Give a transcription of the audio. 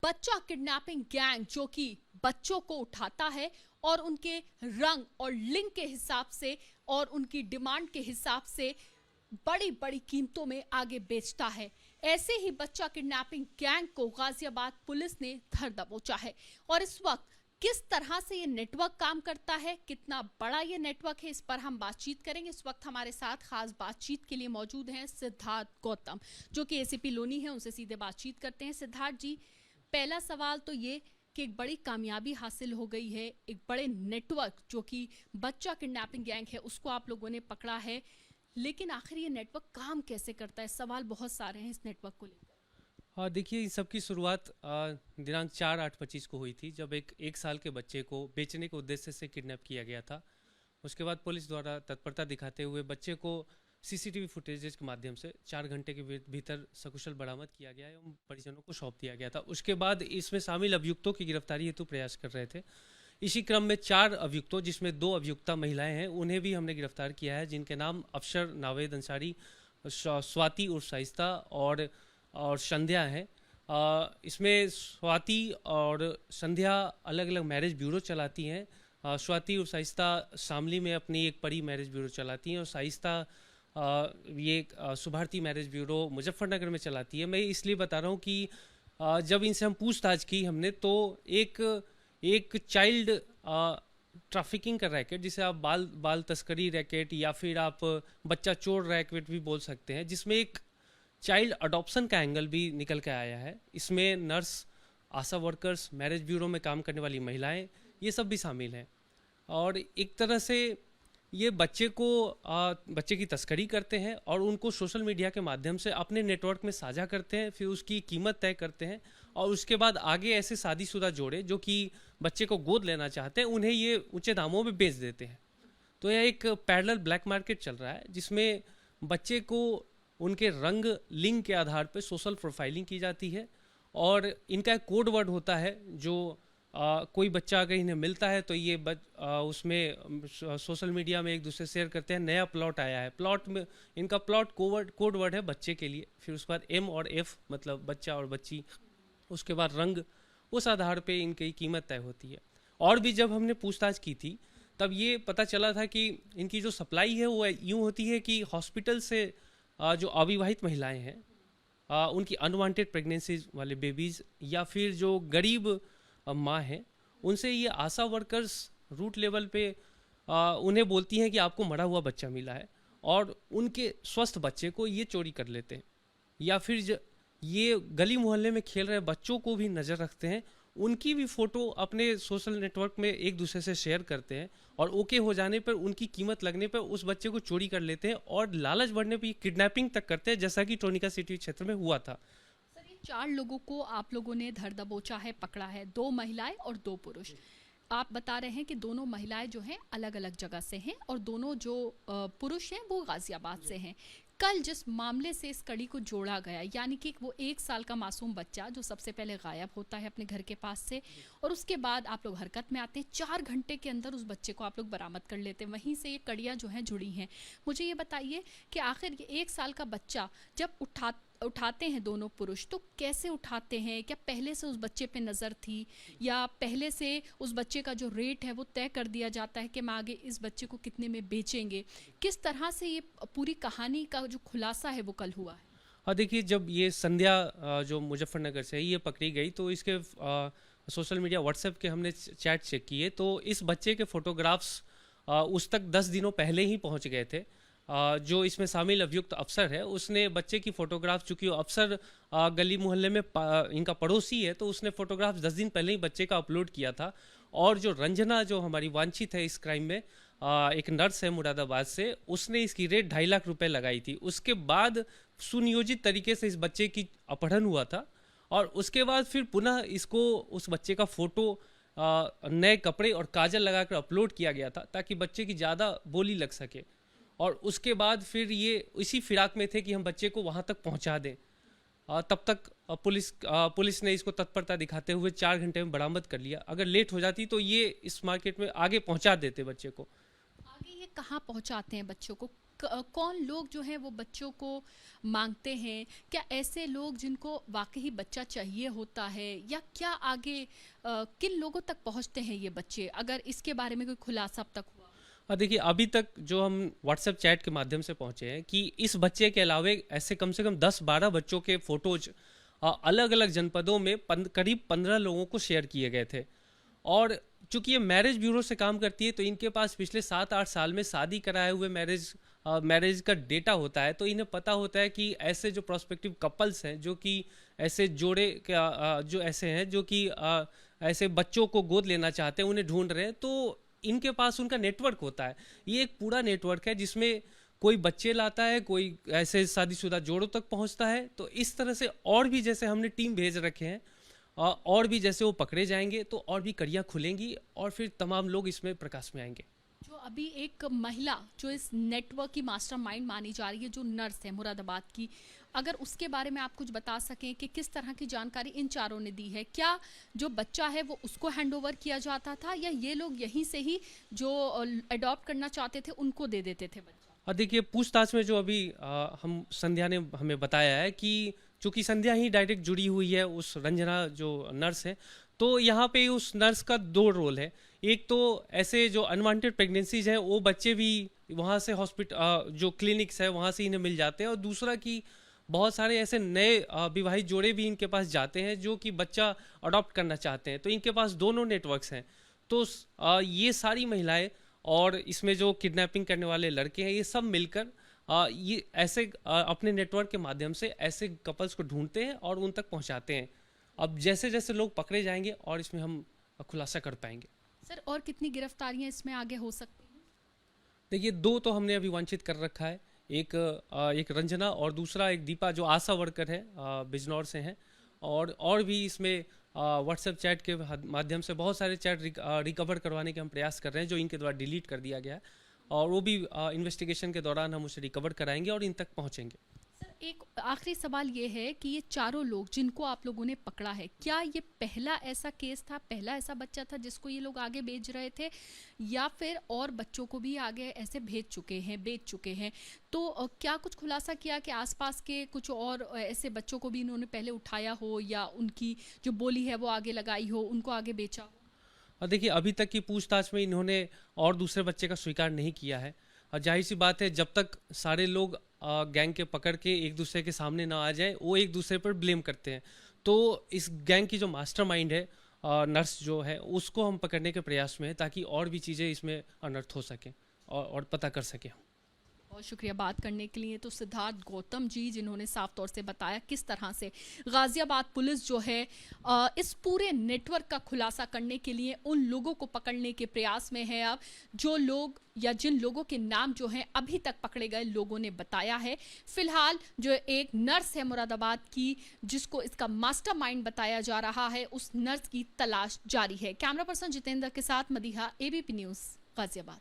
बच्चा kidnapping gang जो कि बच्चों को उठाता है और उनके रंग और लिंग के हिसाब से और उनकी डिमांड के हिसाब से बड़ी बड़ी कीमतों में आगे बेचता है। ऐसे ही बच्चा किडनैपिंग गैंग को गाजियाबाद पुलिस ने धर दबोचा है। और इस वक्त किस तरह से ये नेटवर्क काम करता है, कितना बड़ा ये नेटवर्क है, इस पर हम बातचीत करेंगे। इस वक्त हमारे साथ खास बातचीत के लिए मौजूद हैं सिद्धार्थ गौतम, जो कि एसीपी लोनी है। उनसे सीधे बातचीत करते हैं। सिद्धार्थ जी, पहला सवाल तो ये कि एक बड़ी कामयाबी हासिल हो गई है, एक बड़े नेटवर्क जो कि बच्चा किडनैपिंग गैंग है उसको आप लोगों ने पकड़ा है, लेकिन आखिर ये नेटवर्क काम कैसे करता है? सवाल बहुत सारे हैं इस नेटवर्क को लेकर। हाँ, देखिए, इन सब की शुरुआत दिनांक 4/8/25 को हुई थी, जब एक साल के बच्चे को बेचने के उद्देश्य से किडनैप किया गया था। उसके बाद पुलिस द्वारा तत्परता दिखाते हुए बच्चे को सीसीटीवी फुटेजेस के माध्यम से 4 घंटे के भीतर सकुशल बरामद किया गया एवं परिजनों को सौंप दिया गया था। उसके बाद इसमें शामिल अभियुक्तों की गिरफ्तारी हेतु प्रयास कर रहे थे। इसी क्रम में 4 अभियुक्तों, जिसमें 2 अभियुक्ता महिलाएं हैं, उन्हें भी हमने गिरफ्तार किया है, जिनके नाम अफसर नावेद अंसारी, स्वाति उर्फ शाइस्ता और संध्या है। इसमें स्वाति और संध्या अलग अलग मैरिज ब्यूरो चलाती हैं। स्वाति और शाइस्ता शामली में अपनी एक परी मैरिज ब्यूरो चलाती हैं और शाइस्ता ये सुभारती मैरिज ब्यूरो मुजफ्फरनगर में चलाती है। मैं इसलिए बता रहा हूँ कि जब इनसे हम पूछताछ की हमने, तो एक चाइल्ड ट्रैफिकिंग का रैकेट, जिसे आप बाल तस्करी रैकेट या फिर आप बच्चा चोर रैकेट भी बोल सकते हैं, जिसमें एक चाइल्ड अडॉप्शन का एंगल भी निकल के आया है। इसमें नर्स, आशा वर्कर्स, मैरिज ब्यूरो में काम करने वाली महिलाएं, ये सब भी शामिल हैं। और एक तरह से ये बच्चे की तस्करी करते हैं और उनको सोशल मीडिया के माध्यम से अपने नेटवर्क में साझा करते हैं, फिर उसकी कीमत तय करते हैं और उसके बाद आगे ऐसे शादीशुदा जोड़े जो कि बच्चे को गोद लेना चाहते हैं, उन्हें ये ऊंचे दामों में बेच देते हैं। तो यह एक पैरेलल ब्लैक मार्केट चल रहा है, जिसमें बच्चे को उनके रंग लिंग के आधार पर सोशल प्रोफाइलिंग की जाती है और इनका एक कोड वर्ड होता है जो कोई बच्चा अगर इन्हें मिलता है तो ये उसमें सोशल मीडिया में एक दूसरे शेयर करते हैं, नया प्लॉट आया है, प्लॉट में इनका प्लॉट कोड वर्ड है बच्चे के लिए। फिर उसके बाद M और F मतलब बच्चा और बच्ची, उसके बाद रंग, उस आधार पे इनकी कीमत तय होती है। और भी जब हमने पूछताछ की थी तब ये पता चला था कि इनकी जो सप्लाई है वो यूँ होती है कि हॉस्पिटल से जो अविवाहित महिलाएं हैं, उनकी अनवांटेड प्रेगनेंसीज वाले बेबीज़ या फिर जो गरीब माँ हैं, उनसे ये आशा वर्कर्स रूट लेवल पे उन्हें बोलती हैं कि आपको मरा हुआ बच्चा मिला है और उनके स्वस्थ बच्चे को ये चोरी कर लेते हैं। या फिर ये गली मोहल्ले में खेल रहे बच्चों को भी नज़र रखते हैं, उनकी भी फ़ोटो अपने सोशल नेटवर्क में एक दूसरे से शेयर करते हैं और ओके हो जाने पर, उनकी कीमत लगने पर उस बच्चे को चोरी कर लेते हैं और लालच बढ़ने पर किडनैपिंग तक करते हैं, जैसा कि टोनिका सिटी क्षेत्र में हुआ था। 4 लोगों को आप लोगों ने धर दबोचा है, पकड़ा है, 2 महिलाएं और 2 पुरुष। आप बता रहे हैं कि दोनों महिलाएं जो हैं अलग अलग जगह से हैं और दोनों जो पुरुष हैं वो गाजियाबाद से हैं। कल जिस मामले से इस कड़ी को जोड़ा गया, यानी कि वो 1 साल का मासूम बच्चा जो सबसे पहले गायब होता है अपने घर के पास से और उसके बाद आप लोग हरकत में आते हैं, 4 घंटे के अंदर उस बच्चे को आप लोग बरामद कर लेते हैं, वहीं से ये कड़ियाँ जो हैं जुड़ी हैं। मुझे ये बताइए कि आखिर ये 1 साल का बच्चा जब उठाते हैं दोनों पुरुष, तो कैसे उठाते हैं? क्या पहले से उस बच्चे पे नज़र थी या पहले से उस बच्चे का जो रेट है वो तय कर दिया जाता है कि हम आगे इस बच्चे को कितने में बेचेंगे? किस तरह से ये पूरी कहानी का जो खुलासा है वो कल हुआ है? हाँ, देखिए, जब ये संध्या जो मुजफ्फरनगर से है ये पकड़ी गई तो इसके सोशल मीडिया व्हाट्सएप के हमने चैट चेक किए, तो इस बच्चे के फोटोग्राफ्स उस तक 10 दिनों पहले ही पहुंच गए थे। जो इसमें शामिल अभियुक्त अफसर है, उसने बच्चे की फ़ोटोग्राफ, चूँकि अफसर गली मोहल्ले में इनका पड़ोसी है, तो उसने फ़ोटोग्राफ 10 दिन पहले ही बच्चे का अपलोड किया था। और जो रंजना, जो हमारी वांछित है इस क्राइम में, एक नर्स है मुरादाबाद से, उसने इसकी रेट 2.5 लाख रुपए लगाई थी। उसके बाद सुनियोजित तरीके से इस बच्चे की अपहरण हुआ था और उसके बाद फिर पुनः इसको, उस बच्चे का फ़ोटो नए कपड़े और काजल लगाकर अपलोड किया गया था ताकि बच्चे की ज़्यादा बोली लग सके। और उसके बाद फिर ये इसी फिराक में थे कि हम बच्चे को वहाँ तक पहुँचा दें। तब तक पुलिस ने इसको तत्परता दिखाते हुए 4 घंटे में बरामद कर लिया। अगर लेट हो जाती तो ये इस मार्केट में आगे पहुँचा देते बच्चे को। आगे ये कहाँ पहुँचाते हैं बच्चों को? कौन लोग जो हैं वो बच्चों को मांगते हैं? क्या ऐसे लोग जिनको वाकई बच्चा चाहिए होता है, या क्या आगे किन लोगों तक पहुंचते हैं ये बच्चे, अगर इसके बारे में कोई खुलासा अब तक हुआ? देखिए, अभी तक जो हम व्हाट्सएप चैट के माध्यम से पहुंचे हैं कि इस बच्चे के अलावे ऐसे कम से कम 10-12 बच्चों के फोटोज अलग अलग जनपदों में करीब 15 लोगों को शेयर किए गए थे। और चूंकि ये मैरिज ब्यूरो से काम करती है, तो इनके पास पिछले 7-8 साल में शादी कराए हुए मैरिज का डेटा होता है। तो इन्हें पता होता है कि ऐसे जो प्रोस्पेक्टिव कपल्स हैं, जो कि ऐसे जोड़े जो ऐसे हैं जो कि ऐसे बच्चों को गोद लेना चाहते हैं, उन्हें ढूंढ रहे हैं, तो इनके पास उनका नेटवर्क होता है। ये एक पूरा नेटवर्क है जिसमें कोई बच्चे लाता है, कोई ऐसे शादीशुदा जोड़ों तक पहुंचता है। तो इस तरह से और भी जैसे हमने टीम भेज रखे हैं, और भी जैसे वो पकड़े जाएंगे तो और भी कड़ियाँ खुलेंगी और फिर तमाम लोग इसमें प्रकाश में आएंगे। जो अभी एक महिला जो इस नेटवर्क की मास्टरमाइंड मानी जा रही है, जो नर्स है मुरादाबाद की, अगर उसके बारे में आप कुछ बता सकें कि किस तरह की जानकारी इन चारों ने दी है? क्या जो बच्चा है वो उसको हैंडओवर किया जाता था, या ये लोग यहीं से ही जो अडॉप्ट करना चाहते थे उनको दे देते थे बच्चा? और देखिए, पूछताछ में जो अभी हम संध्या ने हमें बताया है कि चूंकि संध्या ही डायरेक्ट जुड़ी हुई है उस रंजना जो नर्स है, तो यहाँ पे उस नर्स का 2 रोल है। एक तो ऐसे जो अनवांटेड प्रेगनेंसीज हैं वो बच्चे भी वहाँ से हॉस्पिटल जो क्लिनिक्स है वहाँ से इन्हें मिल जाते हैं, और दूसरा कि बहुत सारे ऐसे नए विवाहित जोड़े भी इनके पास जाते हैं जो कि बच्चा अडॉप्ट करना चाहते हैं। तो इनके पास दोनों नेटवर्क्स हैं। तो ये सारी महिलाएं और इसमें जो किडनैपिंग करने वाले लड़के हैं, ये सब मिलकर ये ऐसे अपने नेटवर्क के माध्यम से ऐसे कपल्स को ढूंढते हैं और उन तक पहुंचाते हैं। अब जैसे जैसे लोग पकड़े जाएंगे और इसमें हम खुलासा कर पाएंगे। सर, और कितनी गिरफ्तारियां इसमें आगे हो सकती हैं? देखिए, 2 तो हमने अभी वांछित कर रखा है, एक रंजना और दूसरा एक दीपा जो आशा वर्कर है, बिजनौर से हैं। और भी इसमें व्हाट्सएप चैट के माध्यम से बहुत सारे चैट रिकवर करवाने के हम प्रयास कर रहे हैं, जो इनके द्वारा डिलीट कर दिया गया है, और वो भी इन्वेस्टिगेशन के दौरान हम उसे रिकवर कराएंगे और इन तक पहुंचेंगे। सर, एक आखिरी सवाल ये है कि ये चारों लोग जिनको आप लोगों ने पकड़ा है, क्या ये पहला ऐसा केस था, पहला ऐसा बच्चा था जिसको ये लोग आगे बेच रहे थे, या फिर और बच्चों को भी आगे ऐसे बेच चुके हैं? तो क्या कुछ खुलासा किया कि आसपास के कुछ और ऐसे बच्चों को भी इन्होंने पहले उठाया हो, या उनकी जो बोली है वो आगे लगाई हो, उनको आगे बेचा हो? और देखिए, अभी तक की पूछताछ में इन्होंने और दूसरे बच्चे का स्वीकार नहीं किया है। और जाहिर सी बात है, जब तक सारे लोग गैंग के पकड़ के एक दूसरे के सामने ना आ जाए, वो एक दूसरे पर ब्लेम करते हैं। तो इस गैंग की जो मास्टरमाइंड है, नर्स जो है, उसको हम पकड़ने के प्रयास में हैं, ताकि और भी चीज़ें इसमें अनर्थ हो सकें और पता कर सकें। बहुत शुक्रिया बात करने के लिए। तो सिद्धार्थ गौतम जी, जिन्होंने साफ तौर से बताया किस तरह से गाजियाबाद पुलिस जो है इस पूरे नेटवर्क का खुलासा करने के लिए उन लोगों को पकड़ने के प्रयास में है। अब जो लोग या जिन लोगों के नाम जो हैं अभी तक पकड़े गए लोगों ने बताया है, फिलहाल जो एक नर्स है मुरादाबाद की, जिसको इसका मास्टरमाइंड बताया जा रहा है, उस नर्स की तलाश जारी है। कैमरा पर्सन जितेंद्र के साथ मदीहा, एबीपी न्यूज़, गाजियाबाद।